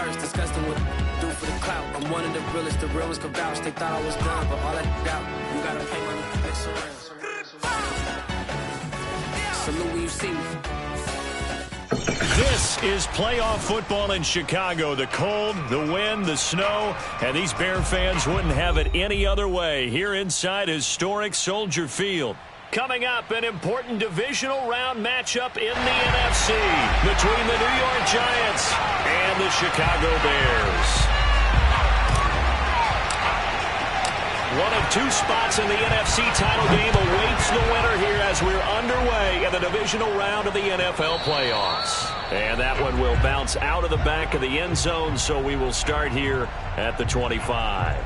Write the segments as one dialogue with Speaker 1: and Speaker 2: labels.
Speaker 1: first, disgusting what do for the clout. I'm one of the realest, the real ones could vouch. They thought I was done, but all that out. You gotta pay money, next around. Salute when you see me.
Speaker 2: This is playoff football in Chicago. The cold, the wind, the snow, and these Bear fans wouldn't have it any other way here inside historic Soldier Field. Coming up, an important divisional round matchup in the NFC between the New York Giants and the Chicago Bears. One of two spots in the NFC title game awaits the winner here as we're underway in the divisional round of the NFL playoffs. And that one will bounce out of the back of the end zone, so we will start here at the 25.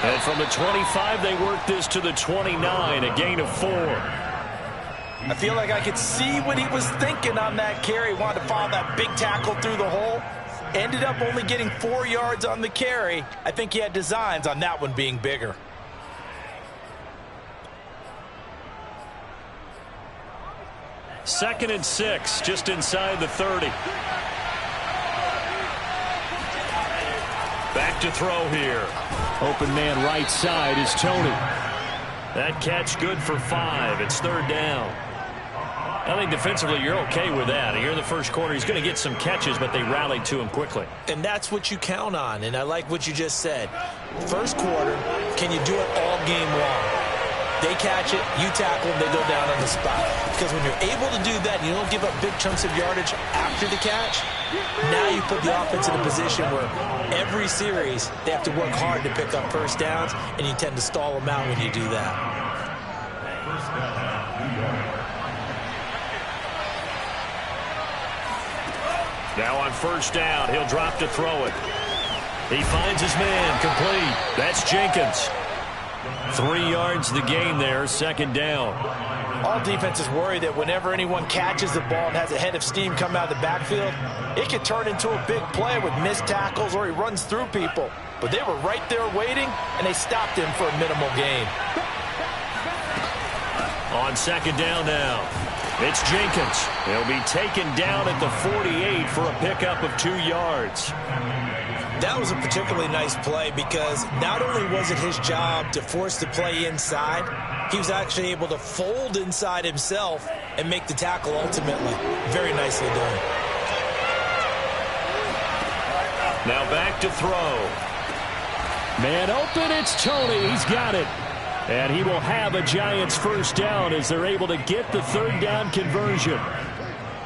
Speaker 2: And from the 25, they work this to the 29, a gain of 4.
Speaker 3: I feel like I could see what he was thinking on that carry. Wanted to follow that big tackle through the hole. Ended up only getting 4 yards on the carry. I think he had designs on that one being bigger.
Speaker 2: Second and 6, just inside the 30. Back to throw here. Open man right side is Tony. That catch good for 5. It's third down. I think defensively you're okay with that. Here in the first quarter, he's going to get some catches, but they rallied to him quickly.
Speaker 3: And that's what you count on, and I like what you just said. First quarter, can you do it all game long? They catch it, you tackle them, they go down on the spot. Because when you're able to do that, and you don't give up big chunks of yardage after the catch, now you put the offense in a position where every series they have to work hard to pick up first downs, and you tend to stall them out when you do that.
Speaker 2: Now on first down, he'll drop to throw it. He finds his man, complete. That's Jenkins. 3 yards the gain there, second down.
Speaker 3: All defenses worry that whenever anyone catches the ball and has a head of steam come out of the backfield, it could turn into a big play with missed tackles or he runs through people. But they were right there waiting, and they stopped him for a minimal gain.
Speaker 2: On second down now, it's Jenkins. He'll be taken down at the 48 for a pickup of 2 yards.
Speaker 3: That was a particularly nice play because not only was it his job to force the play inside, he was actually able to fold inside himself and make the tackle ultimately. Very nicely done.
Speaker 2: Now back to throw. Man open, it's Tony. He's got it. And he will have a Giants first down as they're able to get the third down conversion.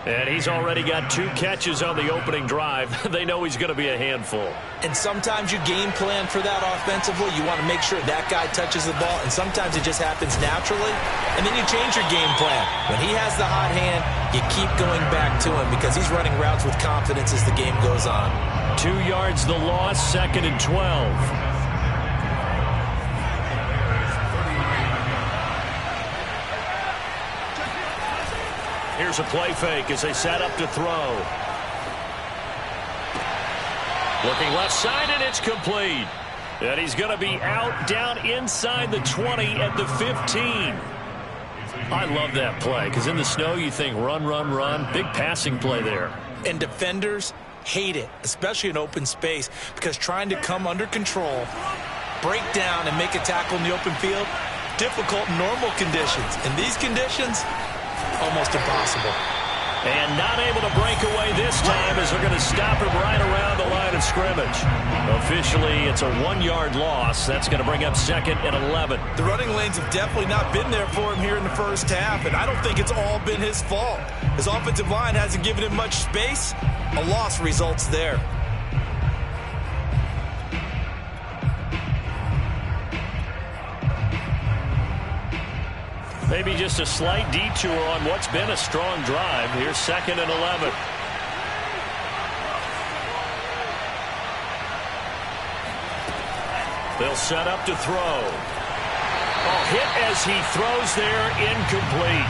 Speaker 2: And he's already got 2 catches on the opening drive. They know he's going to be a handful.
Speaker 3: And sometimes you game plan for that offensively. You want to make sure that guy touches the ball, and sometimes it just happens naturally. And then you change your game plan. When he has the hot hand, you keep going back to him because he's running routes with confidence as the game goes on.
Speaker 2: 2 yards the loss, second and 12. Here's a play fake as they set up to throw. Looking left side, and it's complete. And he's going to be out down inside the 20 at the 15. I love that play because in the snow you think run, run, run. Big passing play there.
Speaker 3: And defenders hate it, especially in open space, because trying to come under control, break down, and make a tackle in the open field, difficult in normal conditions. In these conditions, almost impossible.
Speaker 2: And not able to break away this time as they're going to stop him right around the line of scrimmage. Officially, it's a 1-yard loss. That's going to bring up second and 11.
Speaker 3: The running lanes have definitely not been there for him here in the first half, and I don't think it's all been his fault. His offensive line hasn't given him much space. A loss results there.
Speaker 2: Maybe just a slight detour on what's been a strong drive. Here's second and 11. They'll set up to throw. Oh, hit as he throws there, incomplete.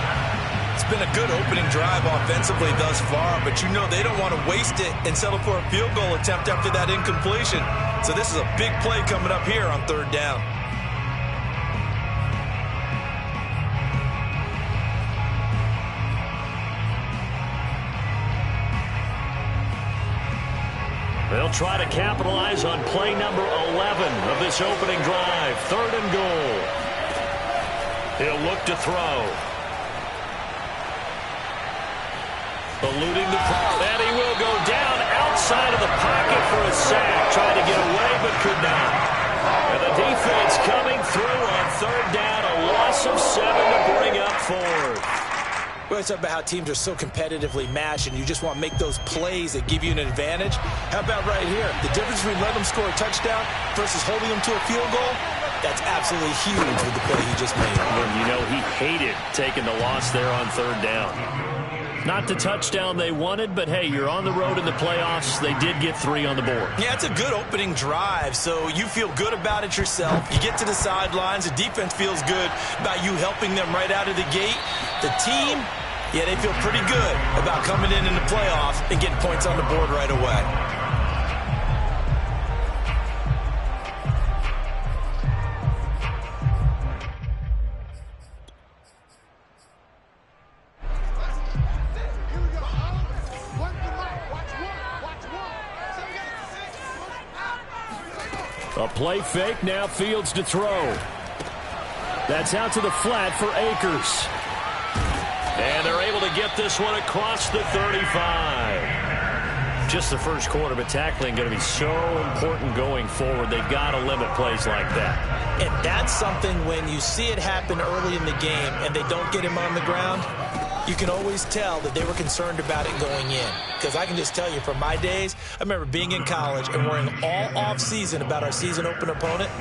Speaker 3: It's been a good opening drive offensively thus far, but you know they don't want to waste it and settle for a field goal attempt after that incompletion. So this is a big play coming up here on third down.
Speaker 2: They'll try to capitalize on play number 11 of this opening drive. Third and goal. He'll look to throw. Eluding the ball, and he will go down outside of the pocket for a sack. Tried to get away, but could not. And the defense coming through on third down. A loss of 7 to bring up fourth.
Speaker 3: We always talk about how teams are so competitively matched, and you just want to make those plays that give you an advantage. How about right here? The difference between letting them score a touchdown versus holding them to a field goal, that's absolutely huge with the play he just made.
Speaker 2: Well, you know, he hated taking the loss there on third down. Not the touchdown they wanted, but hey, you're on the road in the playoffs. They did get 3 on the board.
Speaker 3: Yeah, it's a good opening drive, so you feel good about it yourself. You get to the sidelines. The defense feels good about you helping them right out of the gate. The team, yeah, they feel pretty good about coming in the playoffs and getting points on the board right away.
Speaker 2: A play fake, now Fields to throw. That's out to the flat for Akers. And they're able to get this one across the 35. Just the first quarter, but tackling going to be so important going forward. They've got to limit plays like that.
Speaker 3: And that's something when you see it happen early in the game and they don't get him on the ground, you can always tell that they were concerned about it going in. Because I can just tell you from my days, I remember being in college and worrying all off-season about our season open opponent,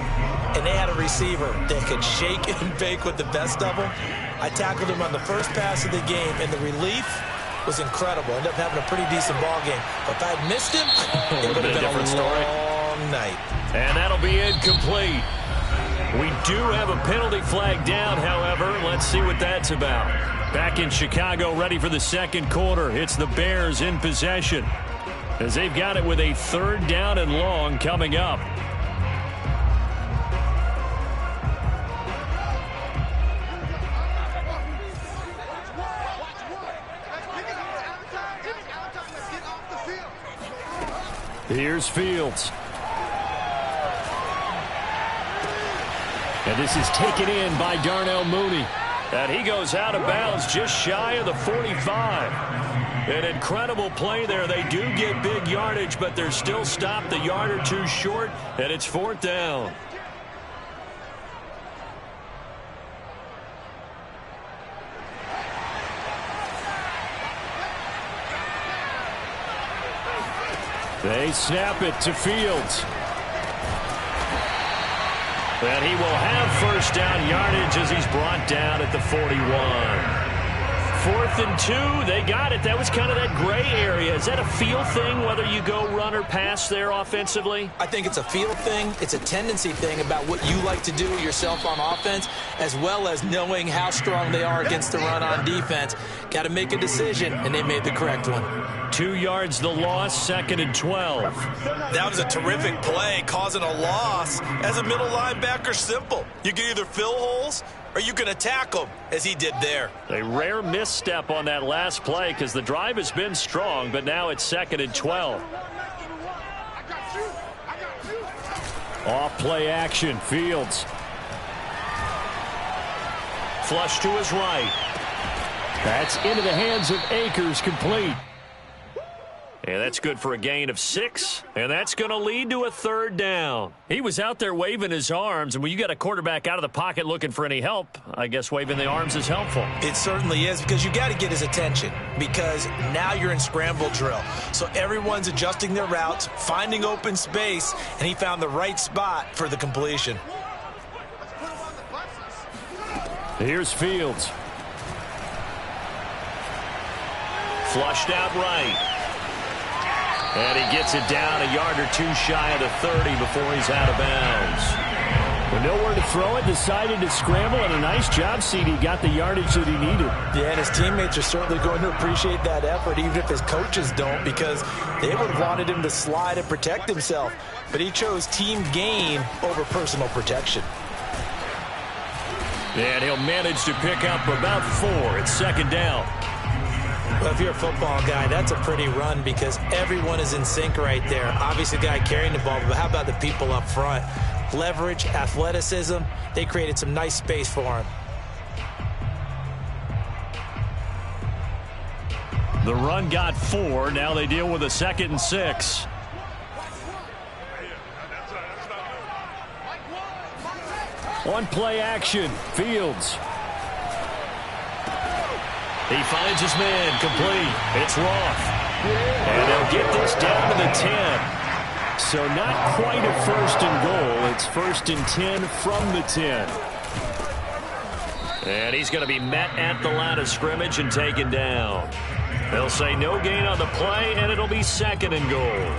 Speaker 3: and they had a receiver that could shake and bake with the best of them. I tackled him on the first pass of the game, and the relief was incredible. Ended up having a pretty decent ball game. But if I had missed him, it would have been a long night.
Speaker 2: And that'll be incomplete. We do have a penalty flag down, however. Let's see what that's about. Back in Chicago, ready for the second quarter. It's the Bears in possession as they've got it with a third down and long coming up. Here's Fields. And this is taken in by Darnell Mooney. And he goes out of bounds just shy of the 45. An incredible play there. They do get big yardage, but they're still stopped a yard or two short, and it's fourth down. They snap it to Fields. And he will have first down yardage as he's brought down at the 41. 4th and 2, they got it. That was kind of that gray area. Is that a feel thing, whether you go run or pass there offensively?
Speaker 3: I think it's a feel thing. It's a tendency thing about what you like to do yourself on offense, as well as knowing how strong they are against the run on defense. Got to make a decision, and they made the correct one.
Speaker 2: 2 yards the loss, 2nd and 12.
Speaker 3: That was a terrific play, causing a loss. As a middle linebacker, simple. You can either fill holes or you can attack them, as he did there.
Speaker 2: A rare misstep on that last play because the drive has been strong, but now it's 2nd and 12. Off play action, Fields. Flush to his right. That's into the hands of Akers, complete. And that's good for a gain of 6, and that's going to lead to a third down. He was out there waving his arms, and when you got a quarterback out of the pocket looking for any help, I guess waving the arms is helpful.
Speaker 3: It certainly is, because you got to get his attention, because now you're in scramble drill. So everyone's adjusting their routes, finding open space, and he found the right spot for the completion.
Speaker 2: Here's Fields. Flushed out right. And he gets it down a yard or two shy of the 30 before he's out of bounds. With nowhere to throw it, decided to scramble, and a nice job, CD. Got the yardage that he needed.
Speaker 3: Yeah, and his teammates are certainly going to appreciate that effort, even if his coaches don't, because they would have wanted him to slide and protect himself. But he chose team gain over personal protection.
Speaker 2: And he'll manage to pick up about 4. It's second down.
Speaker 3: Well, if you're a football guy, that's a pretty run because everyone is in sync right there. Obviously, the guy carrying the ball, but how about the people up front? Leverage, athleticism, they created some nice space for him.
Speaker 2: The run got 4. Now they deal with a 2nd and 6. On play action, Fields. He finds his man, complete. It's Roth. And they'll get this down to the 10. So not quite a 1st and goal. It's 1st and 10 from the 10. And he's going to be met at the line of scrimmage and taken down. They'll say no gain on the play, and it'll be 2nd and goal.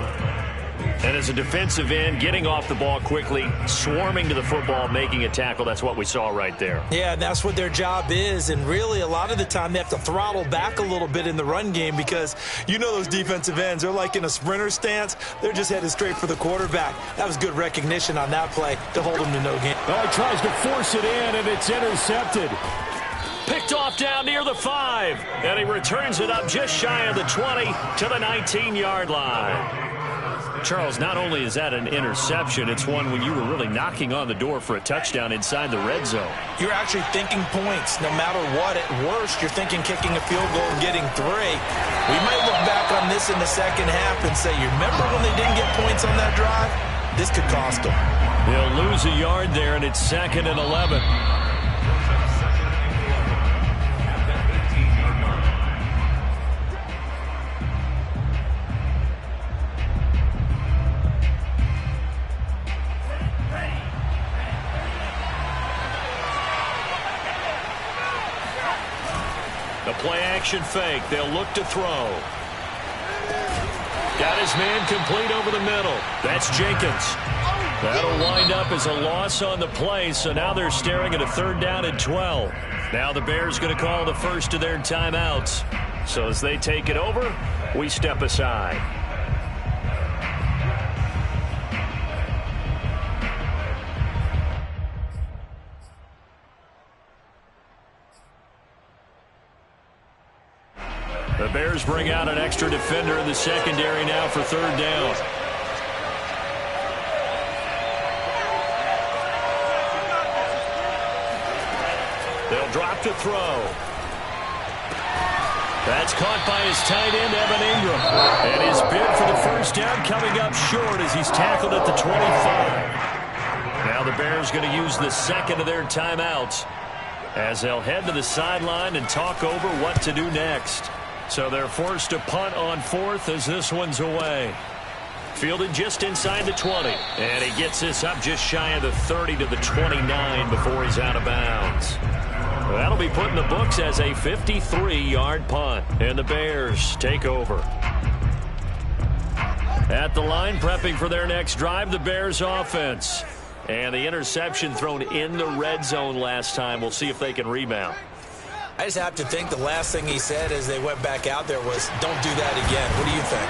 Speaker 2: And as a defensive end, getting off the ball quickly, swarming to the football, making a tackle, that's what we saw right there.
Speaker 3: Yeah, that's what their job is. And really, a lot of the time, they have to throttle back a little bit in the run game because you know those defensive ends, they're like in a sprinter stance. They're just headed straight for the quarterback. That was good recognition on that play to hold him to no gain.
Speaker 2: Oh, he tries to force it in, and it's intercepted. Picked off down near the 5. And he returns it up just shy of the 20 to the 19-yard line. Charles, not only is that an interception, it's one when you were really knocking on the door for a touchdown inside the red zone.
Speaker 3: You're actually thinking points no matter what. At worst, you're thinking kicking a field goal and getting 3. We might look back on this in the second half and say, you remember when they didn't get points on that drive? This could cost them.
Speaker 2: They'll lose a yard there, and it's 2nd and 11. The play-action fake. They'll look to throw. Got his man complete over the middle. That's Jenkins. That'll wind up as a loss on the play, so now they're staring at a 3rd down and 12. Now the Bears going to call the first of their timeouts. So as they take it over, we step aside. The Bears bring out an extra defender in the secondary now for 3rd down. They'll drop to throw. That's caught by his tight end, Evan Ingram. And his bid for the 1st down coming up short as he's tackled at the 25. Now the Bears going to use the 2nd of their timeouts as they'll head to the sideline and talk over what to do next. So they're forced to punt on 4th as this one's away. Fielded just inside the 20. And he gets this up just shy of the 30 to the 29 before he's out of bounds. That'll be put in the books as a 53-yard punt. And the Bears take over. At the line, prepping for their next drive, the Bears offense. And the interception thrown in the red zone last time. We'll see if they can rebound.
Speaker 3: I just have to think the last thing he said as they went back out there was, don't do that again. What do you think?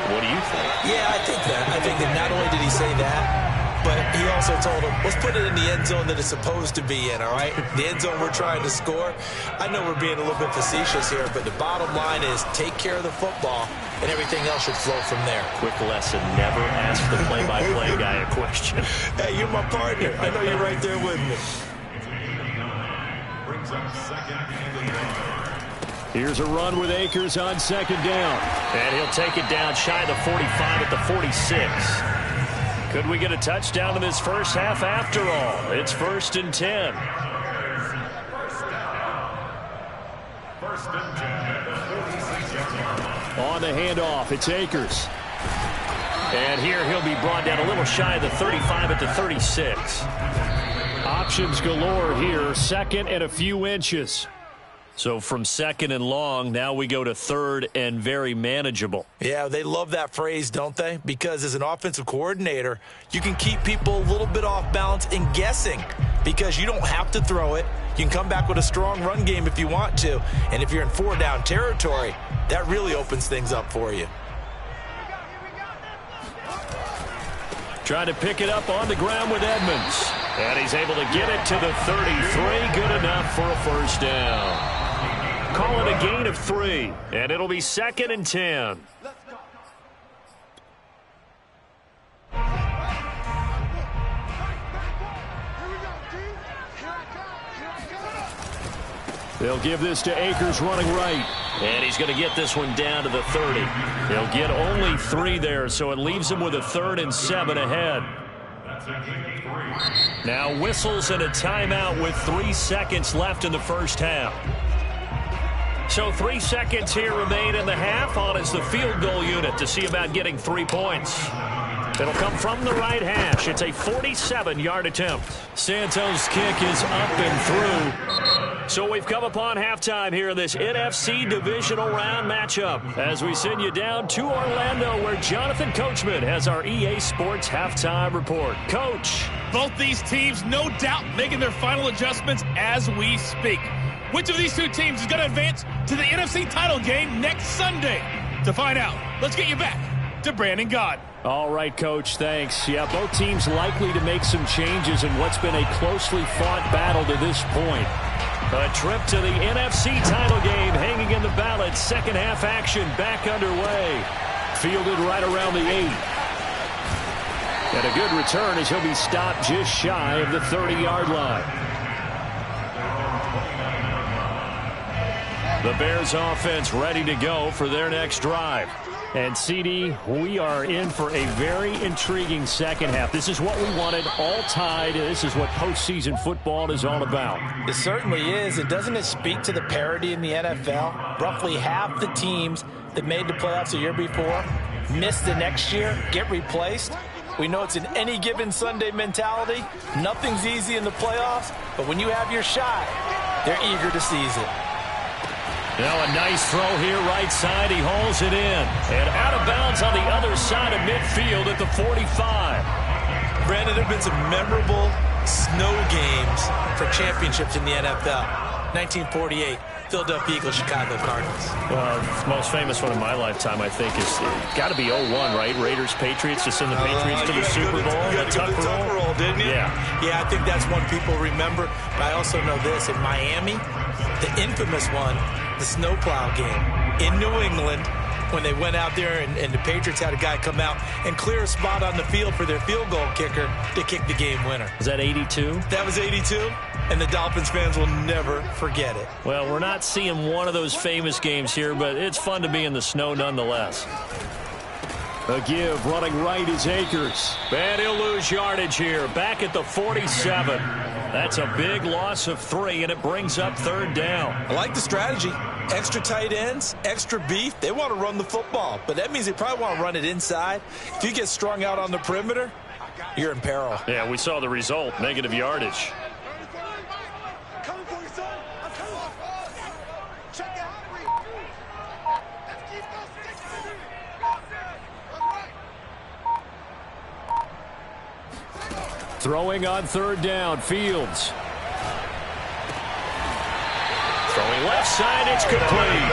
Speaker 2: What do you think?
Speaker 3: Yeah, I think that. I think that not only did he say that, but he also told him, let's put it in the end zone that it's supposed to be in, all right? The end zone we're trying to score. I know we're being a little bit facetious here, but the bottom line is take care of the football, and everything else should flow from there. Quick lesson, never ask the play-by-play guy a question. Hey, you're my partner. I know you're right there with me.
Speaker 2: Here's a run with Akers on 2nd down. And he'll take it down shy of the 45 at the 46. Could we get a touchdown in this first half after all? It's 1st and 10. On the handoff, it's Akers. And here he'll be brought down a little shy of the 35 at the 36. Options galore here, 2nd and a few inches. So from 2nd and long, now we go to 3rd and very manageable.
Speaker 3: Yeah, they love that phrase, don't they? Because as an offensive coordinator, you can keep people a little bit off balance and guessing because you don't have to throw it. You can come back with a strong run game if you want to. And if you're in 4-down territory, that really opens things up for you.
Speaker 2: Trying to pick it up on the ground with Edmonds. And he's able to get it to the 33. Good enough for a first down. Call it a gain of 3, and it'll be 2nd and 10. They'll give this to Akers running right. And he's going to get this one down to the 30. He'll get only 3 there, so it leaves him with a 3rd and 7 ahead. Now whistles and a timeout with 3 seconds left in the first half. So 3 seconds here remain in the half. On is the field goal unit to see about getting 3 points. It'll come from the right hash. It's a 47-yard attempt. Santos' kick is up and through. So we've come upon halftime here in this NFC divisional round matchup as we send you down to Orlando where Jonathan Coachman has our EA Sports halftime report. Coach.
Speaker 4: Both these teams, no doubt, making their final adjustments as we speak. Which of these two teams is going to advance to the NFC title game next Sunday? To find out, let's get you back to Brandon Gaud.
Speaker 2: All right, Coach, thanks. Yeah, both teams likely to make some changes in what's been a closely fought battle to this point. A trip to the NFC title game hanging in the balance. Second half action back underway. Fielded right around the 8. And a good return as he'll be stopped just shy of the 30-yard line. The Bears offense ready to go for their next drive. And, CD, we are in for a very intriguing second half. This is what we wanted, all tied. This is what postseason football is all about.
Speaker 3: It certainly is. And doesn't it speak to the parity in the NFL? Roughly half the teams that made the playoffs the year before miss the next year, get replaced. We know it's an any given Sunday mentality. Nothing's easy in the playoffs, but when you have your shot, they're eager to seize it.
Speaker 2: Now a nice throw here right side. He hauls it in. And out of bounds on the other side of midfield at the 45.
Speaker 3: Brandon, there have been some memorable snow games for championships in the NFL. 1948, Philadelphia Eagles, Chicago Cardinals.
Speaker 2: The most famous one in my lifetime, I think, is got to be 01, right? Raiders, Patriots, to send the Patriots to the Super Bowl.
Speaker 3: You got to go to the Tucker Roll, didn't you?
Speaker 2: Yeah.
Speaker 3: Yeah, I think that's one people remember. But I also know this. In Miami, the infamous one, the snowplow game in New England, when they went out there and the Patriots had a guy come out and clear a spot on the field for their field goal kicker to kick the game winner.
Speaker 2: Was that 82?
Speaker 3: That was 82, and the Dolphins fans will never forget it.
Speaker 2: Well, we're not seeing one of those famous games here, but it's fun to be in the snow nonetheless. A give, running right is Akers. And he'll lose yardage here, back at the 47. That's a big loss of 3, and it brings up 3rd down.
Speaker 3: I like the strategy. Extra tight ends, extra beef. They want to run the football, but that means they probably want to run it inside. If you get strung out on the perimeter, you're in peril.
Speaker 2: Yeah, we saw the result, negative yardage. Throwing on 3rd down, Fields. Throwing left side, it's complete.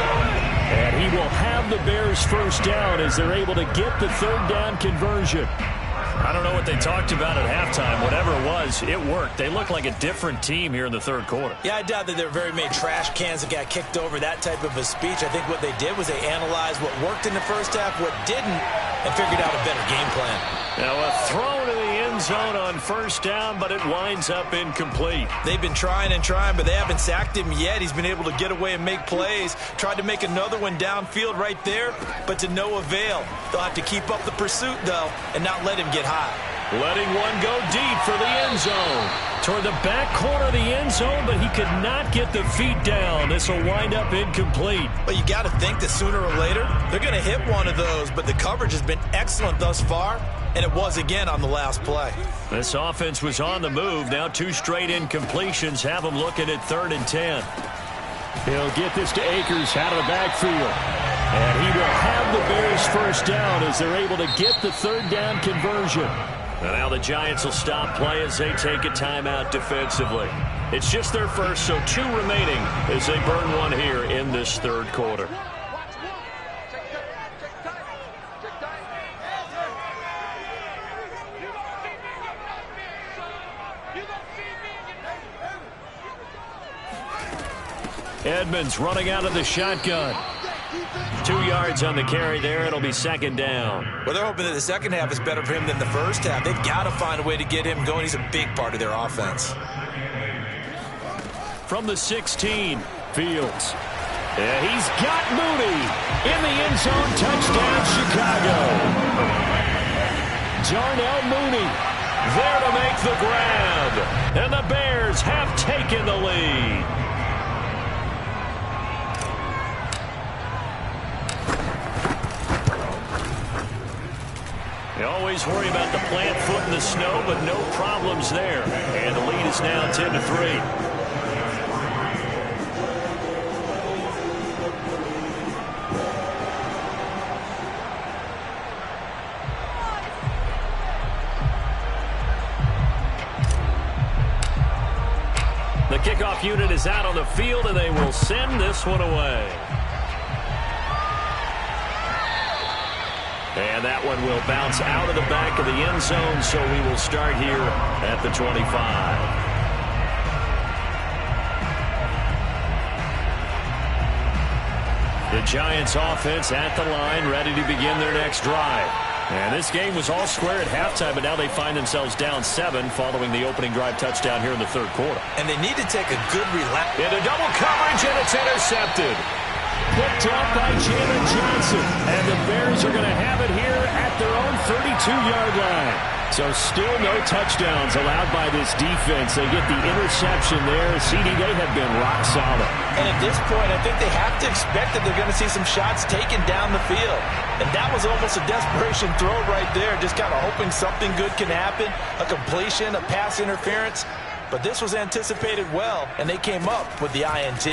Speaker 2: And he will have the Bears first down as they're able to get the 3rd down conversion. I don't know what they talked about at halftime. Whatever it was, it worked. They look like a different team here in the 3rd quarter.
Speaker 3: Yeah, I doubt that there were very many trash cans that got kicked over, that type of a speech. I think what they did was they analyzed what worked in the first half, what didn't, and figured out a better game plan.
Speaker 2: Now a throw to the end zone on 1st down, but it winds up incomplete.
Speaker 3: They've been trying and trying, but they haven't sacked him yet. He's been able to get away and make plays. Tried to make another one downfield right there, but to no avail. They'll have to keep up the pursuit, though, and not let him get high.
Speaker 2: Letting one go deep for the end zone. Toward the back corner of the end zone, but he could not get the feet down. This will wind up incomplete.
Speaker 3: But you got to think that sooner or later, they're going to hit one of those, but the coverage has been excellent thus far, and it was again on the last play.
Speaker 2: This offense was on the move. Now 2 straight incompletions have them looking at 3rd and 10. He'll get this to Akers out of the backfield. And he will have the Bears first down as they're able to get the third down conversion. And now the Giants will stop play as they take a timeout defensively. It's just their first, so 2 remaining as they burn one here in this third quarter. Edmonds running out of the shotgun. 2 yards on the carry there. It'll be second down.
Speaker 3: Well, they're hoping that the second half is better for him than the first half. They've got to find a way to get him going. He's a big part of their offense.
Speaker 2: From the 16, Fields. Yeah, he's got Mooney in the end zone. Touchdown, Chicago. Darnell Mooney there to make the grab. And the Bears have taken the lead. They always worry about the plant foot in the snow, but no problems there. And the lead is now 10-3. The kickoff unit is out on the field, and they will send this one away. And that one will bounce out of the back of the end zone, so we will start here at the 25. The Giants offense at the line, ready to begin their next drive. And this game was all square at halftime, but now they find themselves down 7 following the opening drive touchdown here in the third quarter.
Speaker 3: And they need to take a good relax.
Speaker 2: Into double coverage, and it's intercepted. Picked up by Jalen Johnson. And the Bears are going to have it here at their own 32-yard line. So still no touchdowns allowed by this defense. They get the interception there. CD, they have been rock solid.
Speaker 3: And at this point, I think they have to expect that they're going to see some shots taken down the field. And that was almost a desperation throw right there, just kind of hoping something good can happen, a completion, a pass interference. But this was anticipated well, and they came up with the INT.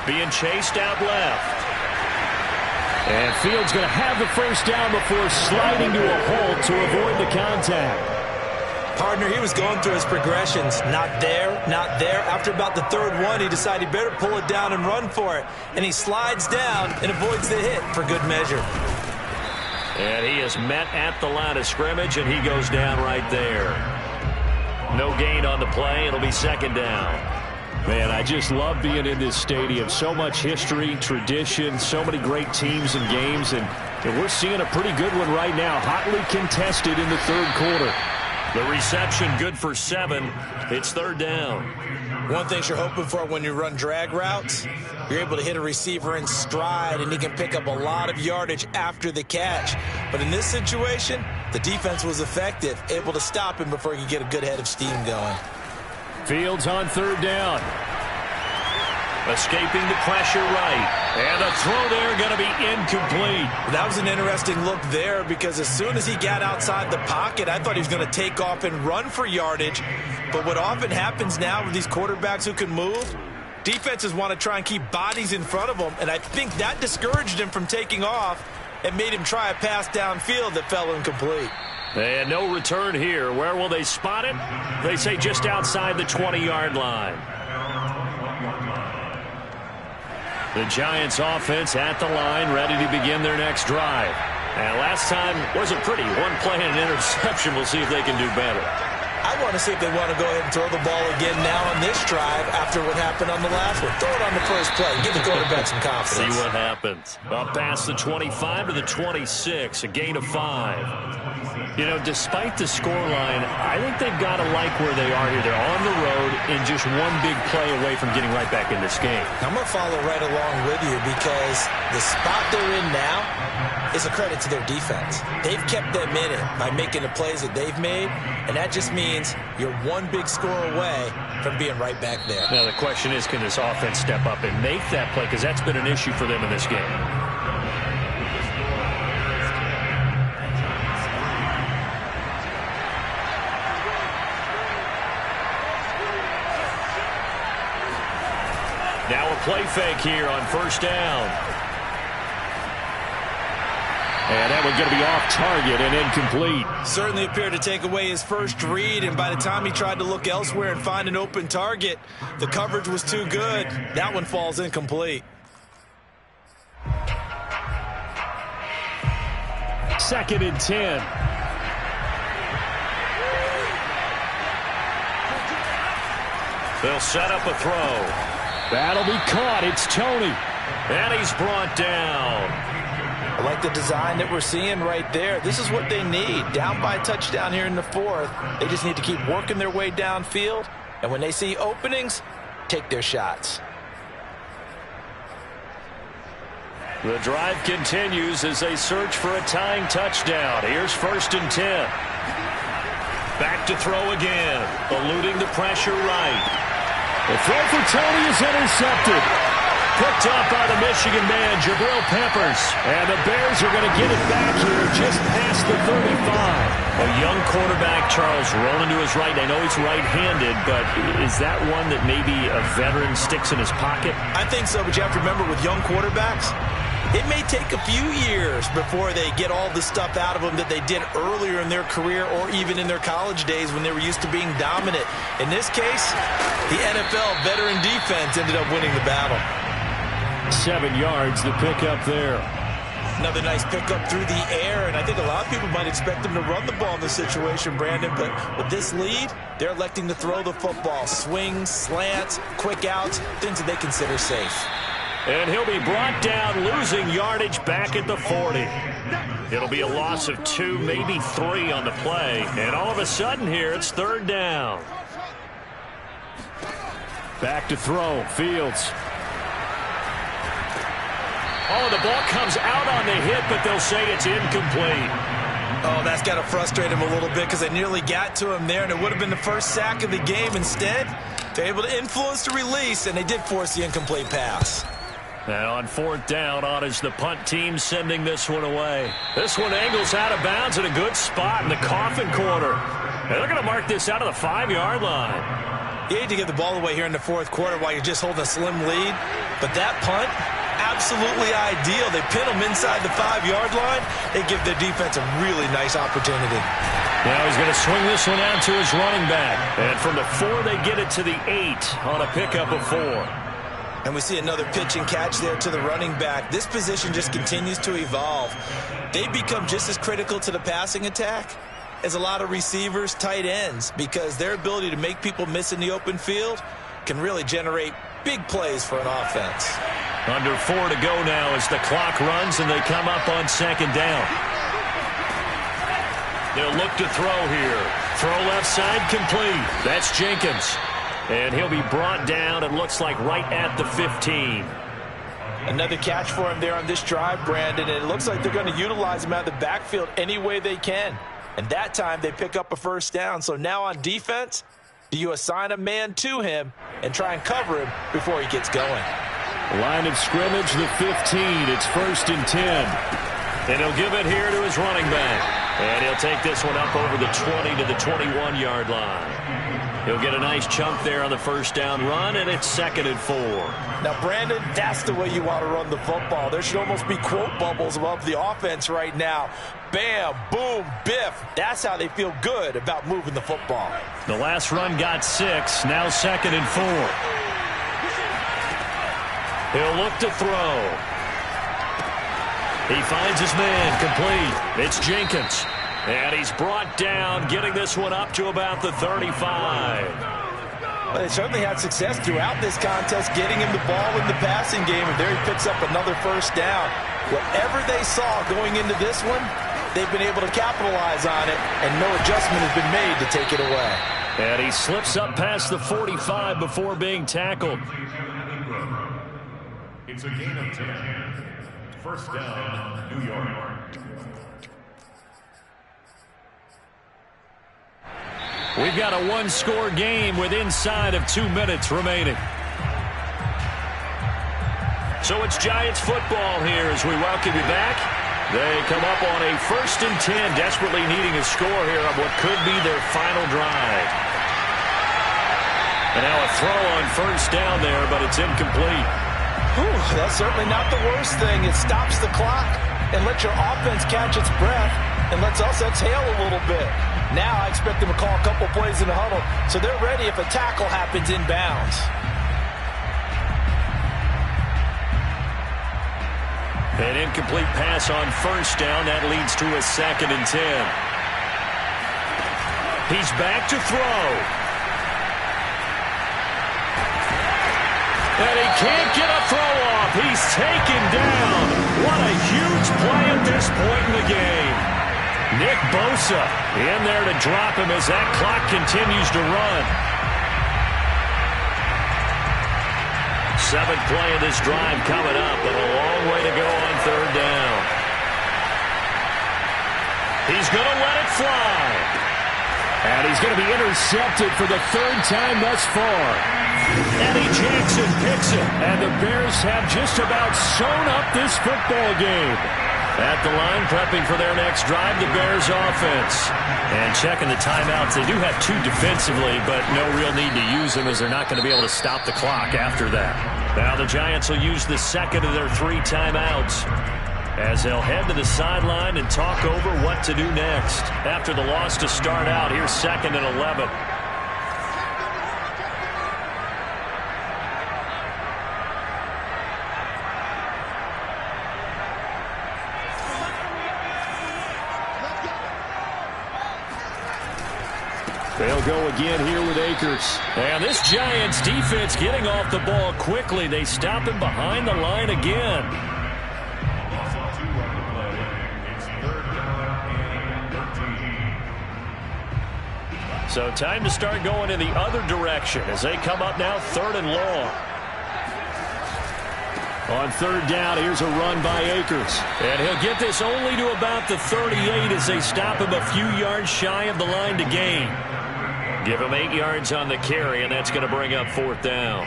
Speaker 2: Being chased out left. And Fields going to have the first down before sliding to a halt to avoid the contact.
Speaker 3: Partner, he was going through his progressions. Not there, not there. After about the third one, he decided he better pull it down and run for it. And he slides down and avoids the hit for good measure.
Speaker 2: And he is met at the line of scrimmage, and he goes down right there. No gain on the play. It'll be second down. Man, I just love being in this stadium. So much history, tradition, so many great teams and games, and we're seeing a pretty good one right now. Hotly contested in the third quarter. The reception good for 7. It's third down.
Speaker 3: One thing you're hoping for when you run drag routes, you're able to hit a receiver in stride, and he can pick up a lot of yardage after the catch. But in this situation, the defense was effective, able to stop him before he could get a good head of steam going.
Speaker 2: Fields on third down. Escaping the pressure right. And the throw there going to be incomplete.
Speaker 3: That was an interesting look there because as soon as he got outside the pocket, I thought he was going to take off and run for yardage. But what often happens now with these quarterbacks who can move, defenses want to try and keep bodies in front of them. And I think that discouraged him from taking off and made him try a pass downfield that fell incomplete.
Speaker 2: And no return here. Where will they spot it? They say just outside the 20-yard line. The Giants offense at the line, ready to begin their next drive. And last time wasn't pretty. One play and an interception. We'll see if they can do better.
Speaker 3: I want to see if they want to go ahead and throw the ball again now on this drive after what happened on the last one. Throw it on the first play. Give the quarterback some confidence.
Speaker 2: See what happens. Up past the 25 to the 26, a gain of 5. You know, despite the scoreline, I think they've got to like where they are here. They're on the road and just one big play away from getting right back in this game.
Speaker 3: I'm going to follow right along with you because the spot they're in now is a credit to their defense. They've kept them in it by making the plays that they've made, and that just means you're one big score away from being right back there.
Speaker 2: Now, the question is, can this offense step up and make that play? Because that's been an issue for them in this game. Now a play fake here on first down. And that one's going to be off target and incomplete.
Speaker 3: Certainly appeared to take away his first read, and by the time he tried to look elsewhere and find an open target, the coverage was too good. That one falls incomplete.
Speaker 2: Second and 10. They'll set up a throw. That'll be caught. It's Tony. And he's brought down.
Speaker 3: I like the design that we're seeing right there. This is what they need. Down by a touchdown here in the fourth. They just need to keep working their way downfield. And when they see openings, take their shots.
Speaker 2: The drive continues as they search for a tying touchdown. Here's first and 10. Back to throw again. Eluding the pressure right. The throw for Tony is intercepted. Picked up by the Michigan man, Jabril Peppers. And the Bears are going to get it back here just past the 35. A young quarterback, Charles, rolling to his right. I know he's right-handed, but is that one that maybe a veteran sticks in his pocket?
Speaker 3: I think so, but you have to remember with young quarterbacks, it may take a few years before they get all the stuff out of them that they did earlier in their career or even in their college days when they were used to being dominant. In this case, the NFL veteran defense ended up winning the battle.
Speaker 2: 7 yards, the pickup there.
Speaker 3: Another nice pickup through the air, and I think a lot of people might expect them to run the ball in this situation, Brandon, but with this lead, they're electing to throw the football. Swings, slants, quick outs, things that they consider safe.
Speaker 2: And he'll be brought down, losing yardage back at the 40. It'll be a loss of 2, maybe 3 on the play. And all of a sudden here, it's third down. Back to throw, Fields. Oh, the ball comes out on the hit, but they'll say it's incomplete.
Speaker 3: Oh, that's got to frustrate him a little bit because they nearly got to him there, and it would have been the first sack of the game. Instead, they're able to influence the release, and they did force the incomplete pass.
Speaker 2: And on fourth down, on is the punt team sending this one away. This one angles out of bounds at a good spot in the coffin corner. And they're going to mark this out of the 5-yard line.
Speaker 3: You hate to give the ball away here in the fourth quarter while you're just holding a slim lead, but that punt, absolutely ideal. They pin them inside the 5-yard line. They give their defense a really nice opportunity.
Speaker 2: Now he's going to swing this one out to his running back. And from the 4, they get it to the 8 on a pickup of 4.
Speaker 3: And we see another pitch and catch there to the running back. This position just continues to evolve. They become just as critical to the passing attack as a lot of receivers, tight ends, because their ability to make people miss in the open field can really generate big plays for an offense.
Speaker 2: Under 4 to go now as the clock runs and they come up on second down. They'll look to throw here. Throw left side complete. That's Jenkins. And he'll be brought down, it looks like, right at the 15.
Speaker 3: Another catch for him there on this drive, Brandon, and it looks like they're going to utilize him out of the backfield any way they can. And that time they pick up a first down. So now on defense, do you assign a man to him and try and cover him before he gets going?
Speaker 2: Line of scrimmage, the 15. It's first and 10. And he'll give it here to his running back. And he'll take this one up over the 20 to the 21-yard line. He'll get a nice chunk there on the first down run, and it's second and 4.
Speaker 3: Now, Brandon, that's the way you want to run the football. There should almost be quote bubbles above the offense right now. Bam, boom, biff. That's how they feel good about moving the football.
Speaker 2: The last run got 6, now second and 4. He'll look to throw. He finds his man, complete. It's Jenkins. And he's brought down, getting this one up to about the 35.
Speaker 3: Well, they certainly had success throughout this contest, getting him the ball in the passing game, and there he picks up another first down. Whatever they saw going into this one, they've been able to capitalize on it, and no adjustment has been made to take it away.
Speaker 2: And he slips up past the 45 before being tackled.
Speaker 5: It's a gain of 10. First down, New York.
Speaker 2: We've got a one-score game with inside of 2 minutes remaining. So it's Giants football here as we welcome you back. They come up on a first and 10, desperately needing a score here on what could be their final drive. And now a throw on first down there, but it's incomplete.
Speaker 3: Whew, that's certainly not the worst thing. It stops the clock and lets your offense catch its breath and lets us exhale a little bit. Now I expect them to call a couple plays in the huddle so they're ready if a tackle happens inbounds.
Speaker 2: An incomplete pass on first down. That leads to a 2nd and 10. He's back to throw. And he can't get a throw off. He's taken down. What a huge play at this point in the game. Nick Bosa in there to drop him as that clock continues to run. 7th play of this drive coming up, but a long way to go on 3rd down. He's going to let it fly.
Speaker 6: And he's going to be intercepted for the 3rd time thus far.
Speaker 2: Eddie Jackson picks it.
Speaker 6: And the Bears have just about sewn up this football game.
Speaker 2: At the line, prepping for their next drive, the Bears offense. And checking the timeouts. They do have 2 defensively, but no real need to use them as they're not going to be able to stop the clock after that. Now the Giants will use the 2nd of their 3 timeouts as they'll head to the sideline and talk over what to do next. After the loss to start out, here's 2nd and 11.
Speaker 6: They'll go again here with Akers.
Speaker 2: And this Giants defense getting off the ball quickly. They stop him behind the line again. So time to start going in the other direction as they come up now 3rd and long.
Speaker 6: On 3rd down, here's a run by Akers.
Speaker 2: And he'll get this only to about the 38 as they stop him a few yards shy of the line to gain. Give him 8 yards on the carry, and that's going to bring up 4th down.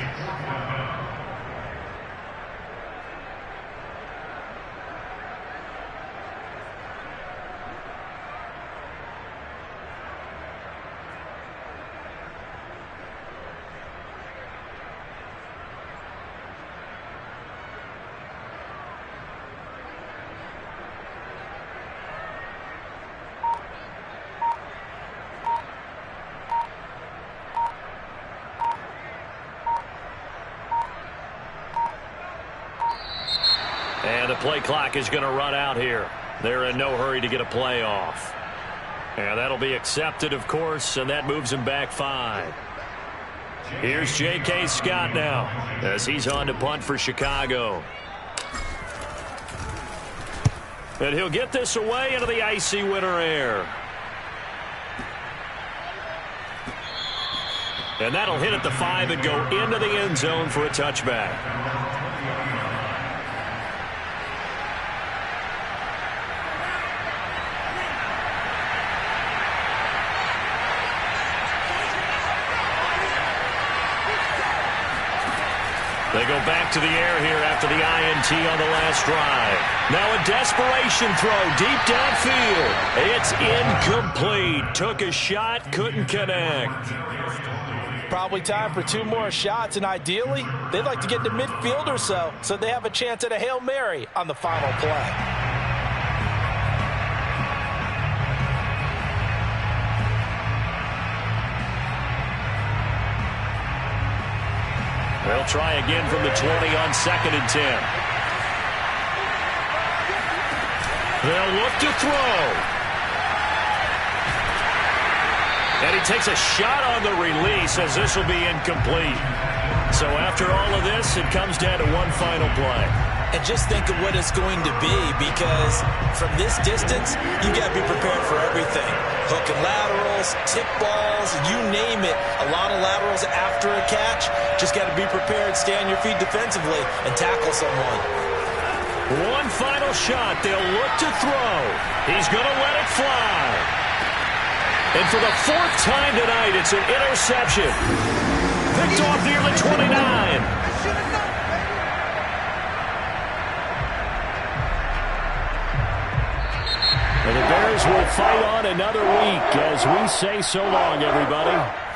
Speaker 2: And the play clock is going to run out here. They're in no hurry to get a play off. And that'll be accepted, of course, and that moves him back 5. Here's J.K. Scott now as he's on to punt for Chicago. And he'll get this away into the icy winter air. And that'll hit at the 5 and go into the end zone for a touchback. They go back to the air here after the INT on the last drive. Now a desperation throw deep downfield. It's incomplete. Took a shot, couldn't connect.
Speaker 3: Probably time for 2 more shots, and ideally, they'd like to get to midfield or so they have a chance at a Hail Mary on the final play.
Speaker 2: They'll try again from the 20 on 2nd and 10. They'll look to throw. And he takes a shot on the release as this will be incomplete. So after all of this, it comes down to one final play.
Speaker 3: And just think of what it's going to be, because from this distance, you got to be prepared for everything. Hook and laterals, tip balls, you name it. A lot of laterals after a catch. Just got to be prepared, stay on your feet defensively, and tackle someone.
Speaker 2: One final shot. They'll look to throw. He's going to let it fly. And for the 4th time tonight, it's an interception. Picked off near the 29.
Speaker 6: And the Bears will fight on another week as we say so long, everybody.